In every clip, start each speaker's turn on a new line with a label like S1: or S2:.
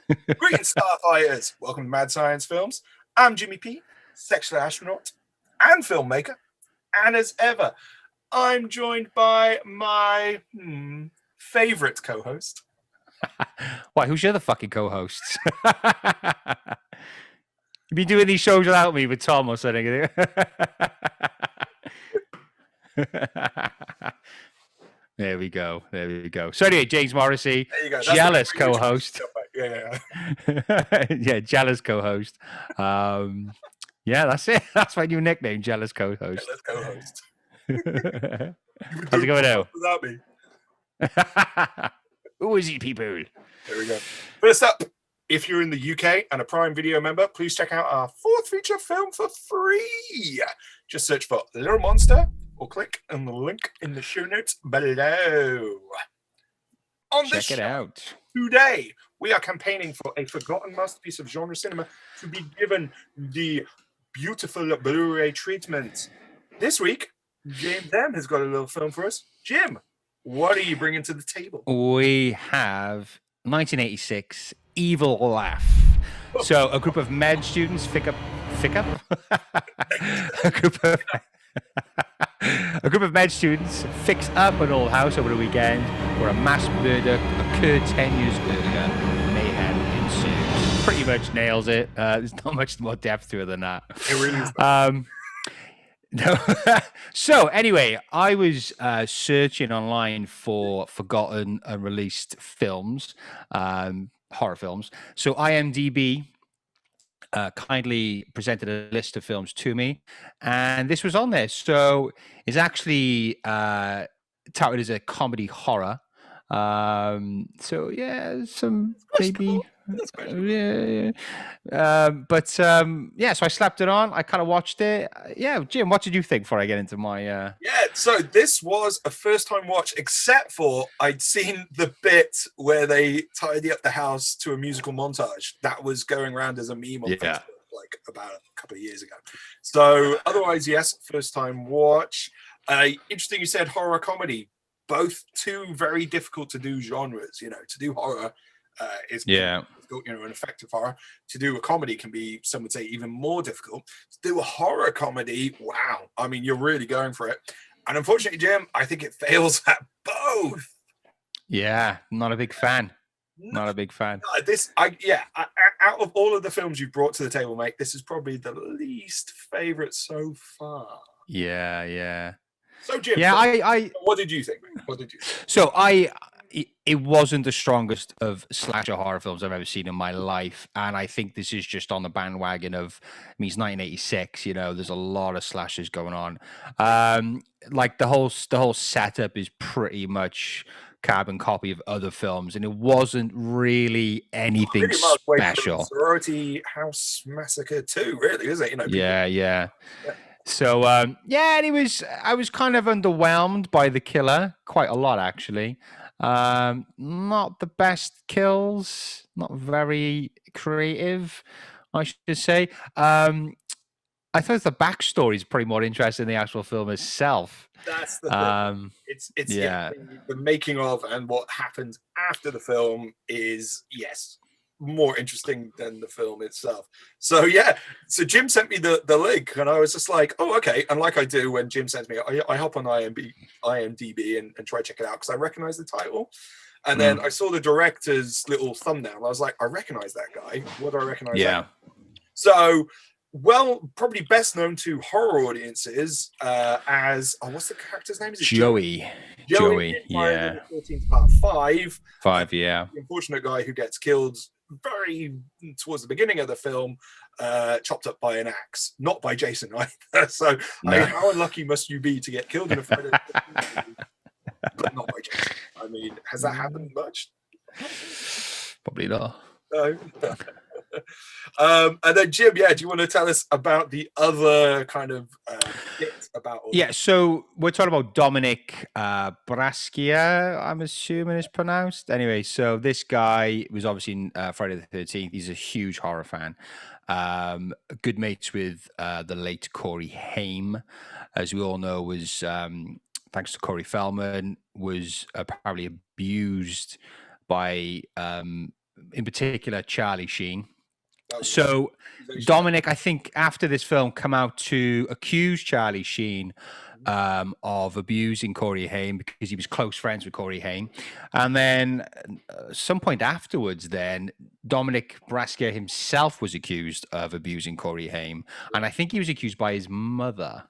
S1: Greetings, Starfighters! Welcome to Mad Science Films. I'm Jimmy P, sexual astronaut and filmmaker. And as ever, I'm joined by my favorite co-host.
S2: Why, who's your other fucking co-hosts? You've been doing these shows without me with Tom or something. There we go. So anyway, James Morrissey,
S1: There you go.
S2: jealous co-host.
S1: Yeah.
S2: Yeah, jealous co-host. Yeah, that's it. That's my new nickname, jealous co-host.
S1: Jealous co-host.
S2: How's it going out?
S1: Without me.
S2: Who is he, people?
S1: There we go. First up, if you're in the UK and a Prime Video member, please check out our fourth feature film for free. Just search for Little Monster or click on the link in the show notes below. On this
S2: Check it out.
S1: Today, we are campaigning for a forgotten masterpiece of genre cinema to be given the beautiful Blu Ray treatment. This week, James M has got a little film for us. Jim, what are you bringing to the table?
S2: We have 1986 Evil Laugh. So a group of med students a group of med students fix up an old house over the weekend where a mass murder occurred 10 years earlier. Mayhem ensues. Pretty much nails it. There's not much more depth to it than that.
S1: It really is.
S2: No. So anyway, I was searching online for forgotten and released films, horror films. So IMDb kindly presented a list of films to me, and this was on there. So it's actually touted as a comedy horror. So yeah, some maybe. Yeah. So I slapped it on. I kind of watched it. Yeah, Jim, what did you think before I get into my?
S1: Yeah, so this was a first-time watch, except for I'd seen the bit where they tidy up the house to a musical montage that was going around as a meme on Facebook, like about a couple of years ago. So otherwise, yes, first-time watch. Interesting, you said horror comedy. Both two very difficult to do genres. You know, to do horror is difficult, an effective horror. To do a comedy can be, some would say, even more difficult. To do a horror comedy, wow, I mean, you're really going for it. And unfortunately, Jim, I think it fails at both.
S2: Yeah, not a big fan. Not a big fan.
S1: Out of all of the films you've brought to the table, mate, this is probably the least favorite so far.
S2: Yeah.
S1: So, Jim, what did you think?
S2: So it wasn't the strongest of slasher horror films I've ever seen in my life, and I think this is just on the bandwagon of. I mean, it's 1986. There's a lot of slashers going on. Like the whole setup is pretty much carbon copy of other films, and it wasn't really anything special.
S1: Sorority House Massacre 2, really, is it?
S2: Yeah. So and I was kind of underwhelmed by the killer quite a lot, actually. Not the best kills, not very creative, I should say. I thought the backstory is pretty more interesting than the actual film itself.
S1: That's the thing. It's the making of and what happens after the film is more interesting than the film itself. So Jim sent me the link, and I was just like, oh, okay. And like I do when Jim sends me, I hop on IMDb and try to check it out because I recognize the title. And then I saw the director's little thumbnail. I was like, I recognize that guy. What do I recognize? That? So, probably best known to horror audiences as what's the character's name? Is it
S2: Joey?
S1: Joey,
S2: yeah.
S1: 14th part 5.
S2: 5, yeah.
S1: The unfortunate guy who gets killed very towards the beginning of the film, chopped up by an axe, not by Jason either. So, no. How unlucky must you be to get killed in a Friday? But not by Jason. I mean, has that happened much?
S2: Probably not.
S1: No. And then Jim, do you want to tell us about the other kind of bit about all
S2: this? So we're talking about Dominic Brascia, I'm assuming it's pronounced. Anyway, so this guy was obviously in Friday the 13th. He's a huge horror fan. Good mates with the late Corey Haim, as we all know, was thanks to Corey Feldman, was apparently abused by in particular Charlie Sheen.
S1: Oh,
S2: So Dominic, I think after this film come out to accuse Charlie Sheen of abusing Corey Haim because he was close friends with Corey Haim. And then some point afterwards, then Dominic Braskia himself was accused of abusing Corey Haim. And I think he was accused by his mother.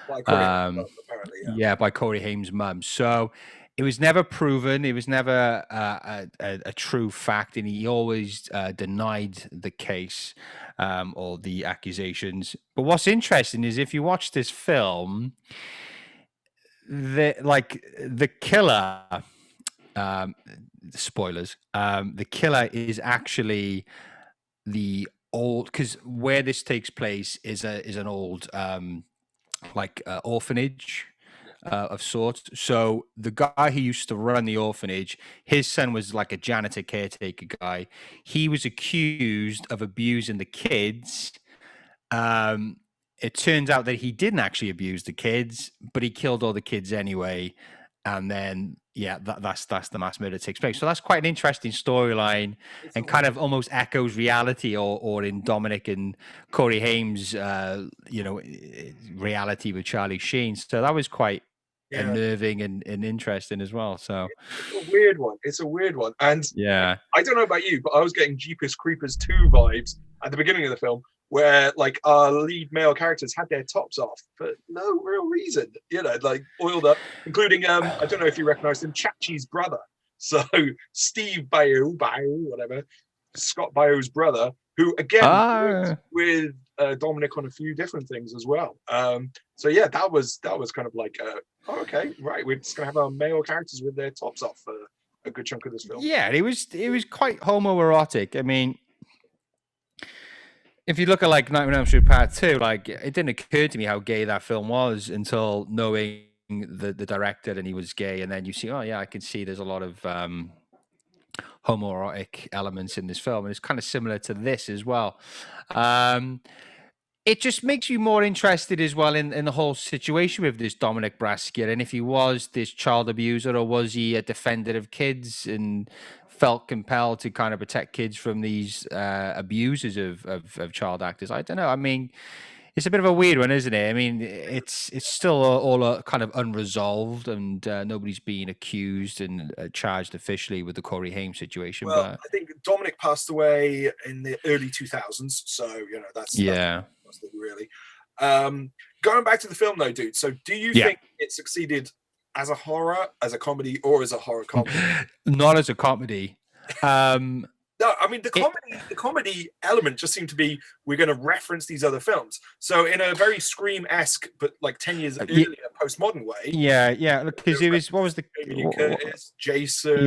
S1: By Corey Haim's mum, apparently,
S2: yeah, by Corey Haim's mum. So it was never proven. It was never a true fact, and he always denied the case or the accusations. But what's interesting is if you watch this film, the killer, spoilers, the killer is actually the old, because where this takes place is an old orphanage of sorts. So the guy who used to run the orphanage, his son was like a janitor caretaker guy. He was accused of abusing the kids. It turns out that he didn't actually abuse the kids, but he killed all the kids anyway. And then, yeah, that's the mass murder that takes place. So that's quite an interesting storyline, and kind of almost echoes reality, or in Dominic and Corey Haim's, reality with Charlie Sheen. So that was quite unnerving and interesting as well. So
S1: it's a weird one. It's a weird one. And
S2: yeah,
S1: I don't know about you, but I was getting Jeepers Creepers 2 vibes at the beginning of the film, where like our lead male characters had their tops off for no real reason, like oiled up, including I don't know if you recognize him, Chachi's brother. So Steve Bayou, whatever, Scott Bayou's brother, who again worked with Dominic on a few different things as well. So yeah, that was kind of like okay, right, we're just gonna have our male characters with their tops off for a good chunk of this film.
S2: Yeah, it was quite homoerotic. I mean, if you look at like Nightmare on Elm Street Part 2, like it didn't occur to me how gay that film was until knowing the director, and he was gay, and then you see, oh yeah, I can see there's a lot of homoerotic elements in this film, and it's kind of similar to this as well. It just makes you more interested as well in the whole situation with this Dominic Braskia, and if he was this child abuser, or was he a defender of kids and felt compelled to kind of protect kids from these abusers of child actors. I don't know. I mean, it's a bit of a weird one, isn't it? I mean, it's still all kind of unresolved, and nobody's being accused and charged officially with the Corey Haim situation.
S1: Well,
S2: but
S1: I think Dominic passed away in the early 2000s, so that's really. Going back to the film though, dude. So, do you think it succeeded as a horror, as a comedy, or as a horror comedy?
S2: Not as a comedy.
S1: No, I mean the comedy element just seemed to be, we're going to reference these other films. So in a very Scream-esque, but like 10 years earlier, postmodern way.
S2: Yeah. Because it was, what was the
S1: Curtis, Jason,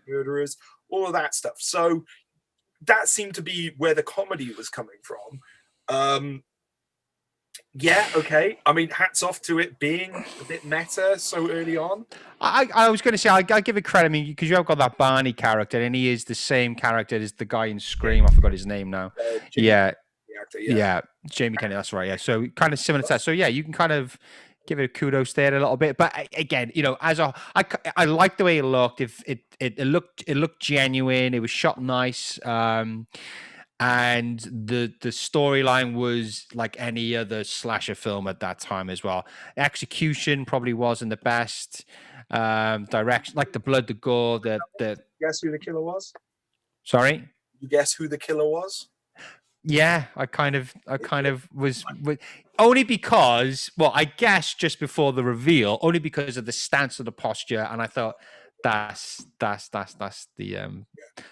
S1: Murderers, all of that stuff. So that seemed to be where the comedy was coming from. Yeah, okay. I mean, hats off to it being a bit meta so early on.
S2: I was going to say, I give it credit, I mean, because you have got that Barney character, and he is the same character as the guy in Scream. I forgot his name now. Jamie Kennedy, that's right. Yeah, so kind of similar to that. So yeah, you can kind of give it a kudos there a little bit. But again, I like the way it looked. It looked genuine. It was shot nice. And the storyline was like any other slasher film at that time as well. Execution probably wasn't the best. Direction, like the blood, the gore,
S1: Guess who the killer was?
S2: Sorry?
S1: You guess who the killer was?
S2: Yeah, I kind of was only because, well, I guess just before the reveal, only because of the stance of the posture, and I thought that's the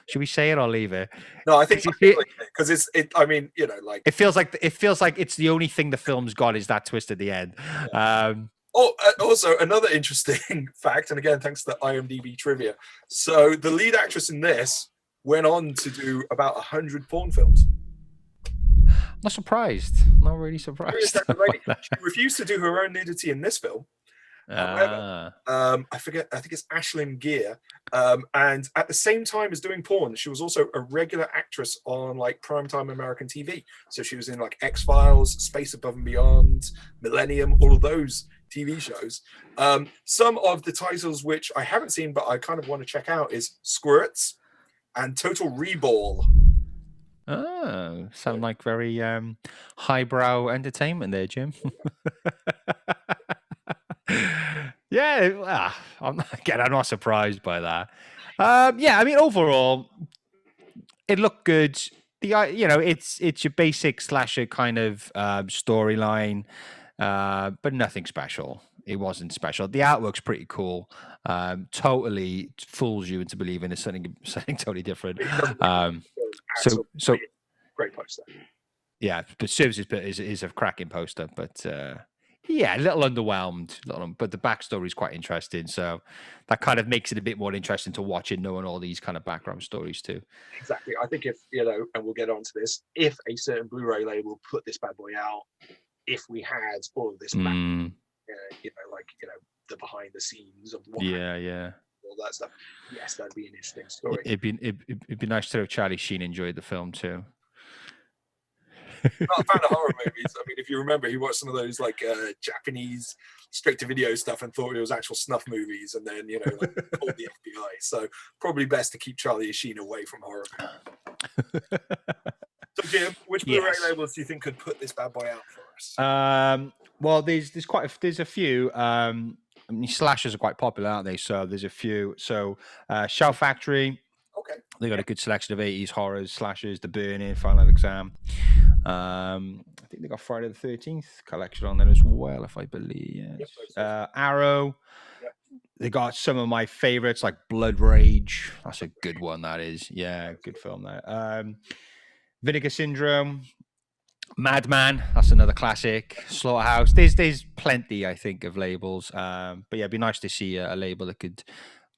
S2: should we say it or leave it?
S1: No, I think because I mean, like
S2: it feels like it's the only thing the film's got is that twist at the end.
S1: Also another interesting fact, and again, thanks to the IMDb trivia. So the lead actress in this went on to do about 100 porn films.
S2: Not surprised. Not really surprised.
S1: She refused to do her own nudity in this film. However, I forget, I think it's Ashlyn Gear. And at the same time as doing porn, she was also a regular actress on like primetime American TV. So she was in like X-Files, Space Above and Beyond, Millennium, all of those TV shows. Some of the titles which I haven't seen, but I kind of want to check out is Squirts and Total Reball.
S2: Oh, sound like very highbrow entertainment there, Jim. Yeah, I'm not surprised by that. Yeah, I mean, overall, it looked good. It's your basic slasher kind of storyline, but nothing special. It wasn't special. The artwork's pretty cool. Totally fools you into believing it's something totally different. So
S1: great poster.
S2: Yeah, but Services Pit is a cracking poster, but yeah, a little underwhelmed. But the backstory is quite interesting, so that kind of makes it a bit more interesting to watch it, knowing all these kind of background stories too.
S1: Exactly. I think if and we'll get on to this, if a certain Blu Ray label put this bad boy out, if we had all of this back, the behind the scenes of what all that stuff, yes, that'd be an interesting story.
S2: It'd be nice to know Charlie Sheen enjoyed the film too.
S1: Not a fan of horror movies. I mean, if you remember, he watched some of those like Japanese straight-to-video stuff and thought it was actual snuff movies, and then called the FBI. So probably best to keep Charlie Sheen away from horror movies. So Jim, which Blu-ray labels do you think could put this bad boy out for us?
S2: Well, there's a few. I mean, slashers are quite popular, aren't they? So there's a few. So Shout Factory.
S1: Okay.
S2: They got a good selection of 80s horrors, slashers, The Burning, Final Exam. I think they got Friday the 13th collection on there as well, if I believe. Yes. Yep, Arrow. Yep. They got some of my favorites like Blood Rage. That's a good one, that is. Yeah, good film there. Vinegar Syndrome. Madman. That's another classic. Slaughterhouse. There's plenty, I think, of labels. But yeah, it'd be nice to see a label that could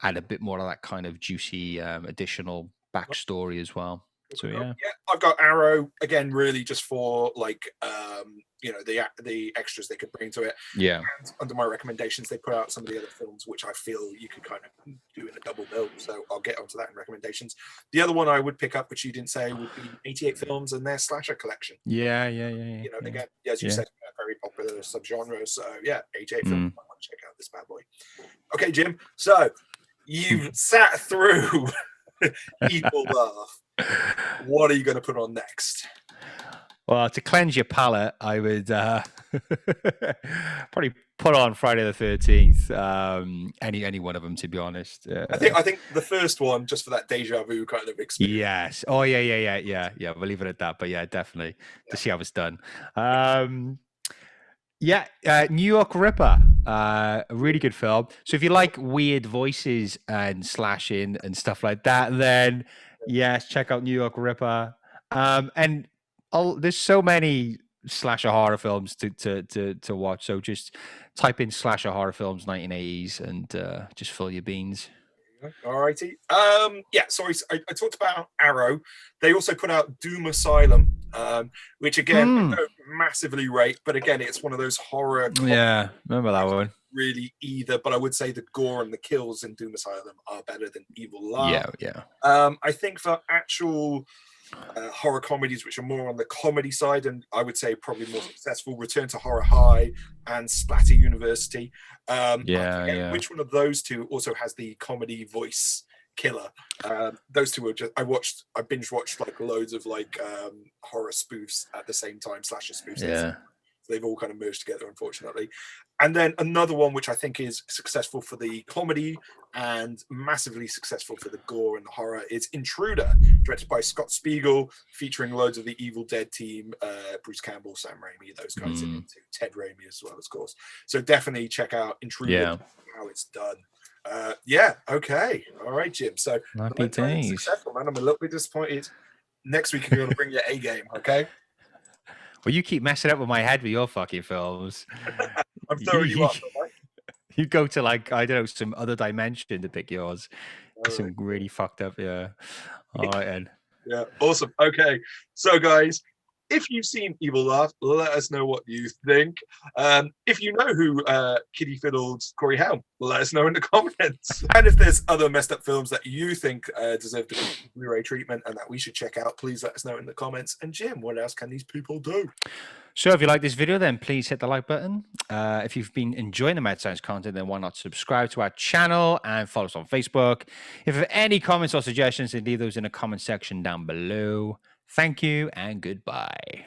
S2: add a bit more of that kind of juicy additional backstory as well. So yeah,
S1: I've got Arrow again, really just for like the extras they could bring to it.
S2: Yeah.
S1: And under my recommendations, they put out some of the other films which I feel you could kind of do in a double bill. So I'll get onto that in recommendations. The other one I would pick up, which you didn't say, would be 88 Films and their slasher collection.
S2: Yeah.
S1: Again, as you said, a very popular subgenre. So yeah, 88 Films. I want to check out this bad boy. Okay, Jim. So you've sat through Evil Laugh. What are you going to put on next?
S2: Well, to cleanse your palate, I would probably put on Friday the 13th. Any one of them, to be honest.
S1: I think the first one, just for that deja vu kind of experience.
S2: Yes. Oh yeah. We'll leave it at that. But yeah, definitely to see how it's done. New York Ripper, a really good film. So if you like weird voices and slashing and stuff like that, then yes, check out New York Ripper. And there's so many slasher horror films to watch. So just type in slasher horror films 1980s and just fill your beans.
S1: All righty. Sorry. I talked about Arrow. They also put out Doom Asylum, which again I don't massively rate, but again it's one of those horror.
S2: Yeah, remember that one.
S1: Really either, but I would say the gore and the kills in Doom Asylum are better than Evil Laugh.
S2: Yeah.
S1: I think for actual horror comedies, which are more on the comedy side, and I would say probably more successful, Return to Horror High and Splatter University. Which one of those two also has the comedy voice killer? Those two are just I binge watched like loads of like horror spoofs at the same time, slasher spoofs.
S2: Yeah.
S1: They've all kind of merged together, unfortunately. And then another one which I think is successful for the comedy and massively successful for the gore and the horror is Intruder, directed by Scott Spiegel, featuring loads of the Evil Dead team, Bruce Campbell, Sam Raimi, those guys in it too, Ted Raimi as well, of course. So definitely check out Intruder, how it's done. Okay. All right, Jim. So successful, man. I'm a little bit disappointed. Next week you're going to bring your A game, okay?
S2: Well, you keep messing up with my head with your fucking films.
S1: I'm throwing you up.
S2: You go to like, I don't know, some other dimension to pick yours. Some really fucked up, yeah. All right, then.
S1: Yeah, awesome. Okay. So, guys, If you've seen Evil Laugh, let us know what you think. If you know who Kitty Fiddled Corey Haim, let us know in the comments. And if there's other messed up films that you think deserve the Blu-ray treatment and that we should check out, please let us know in the comments. And Jim, what else can these people do?
S2: So if you like this video, then please hit the like button. If you've been enjoying the Mad Science content, then why not subscribe to our channel and follow us on Facebook. If you have any comments or suggestions, then leave those in the comment section down below. Thank you and goodbye.